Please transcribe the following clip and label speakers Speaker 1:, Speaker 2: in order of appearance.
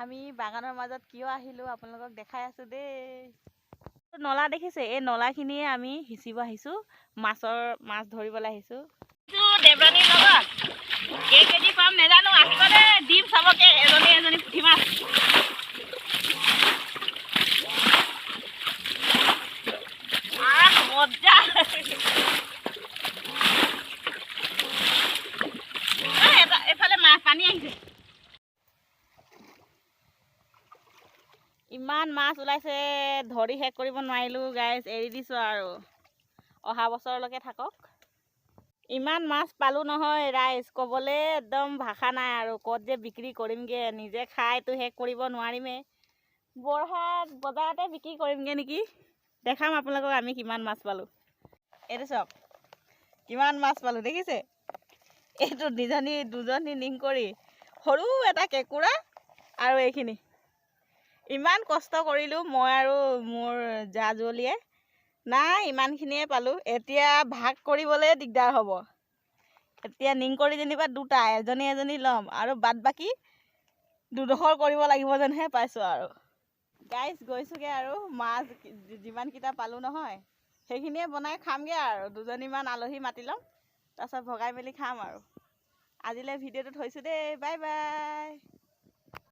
Speaker 1: আমি বাগানৰ মাজত কিয় আহিলোঁ আপোনালোকক দেখাই আছোঁ দেই। নলা দেখিছে, এই নলাখিনিয়ে আমি সিঁচিব আহিছোঁ, মাছ ধৰিবলৈ আহিছোঁ। দেৱৰাণীৰ লগত কেজি পাম নেজানো, আহিব দেই, দিম চাবকে এজনী পুঠি মাছ। মজা এফালে পানী আহিছে। ইমান মাছ ওলাইছে, ধৰি শেষ কৰিব নোৱাৰিলোঁ গাইজ, এৰি দিছোঁ আৰু অহা বছৰলৈকে থাকক। ইমান মাছ পালোঁ নহয় ৰাইজ, ক'বলৈ একদম ভাষা নাই আৰু ক'ত যে বিক্ৰী কৰিমগৈ, নিজে খাইতো শেষ কৰিব নোৱাৰিমেই। বৰহাট বজাৰতে বিক্ৰী কৰিমগৈ নেকি, দেখাম আপোনালোকক আমি কিমান মাছ পালোঁ। এইটো চাওক কিমান মাছ পালোঁ দেখিছে, এইটো দুজনী নিং কৰি, সৰু এটা কেঁকুৰা আৰু এইখিনি। ইমান কষ্ট কৰিলোঁ মই আৰু মোৰ জা-জুৱলীয়ে, নাই ইমানখিনিয়ে পালোঁ। এতিয়া ভাগ কৰিবলৈ দিগদাৰ হ'ব। এতিয়া নিং কৰি যেনিবা দুটা, এজনী ল'ম আৰু বাদ বাকী দুডোখৰ কৰিব লাগিব যেনহে পাইছোঁ আৰু। গাইজ গৈছোঁগৈ আৰু, মাছ যিমানকেইটা পালোঁ নহয় সেইখিনিয়ে বনাই খামগৈ আৰু। দুজনীমান আলহী মাতি ল'ম, তাৰপিছত ভগাই মেলি খাম আৰু। আজিলৈ ভিডিঅ'টো থৈছোঁ দেই, বাই বাই।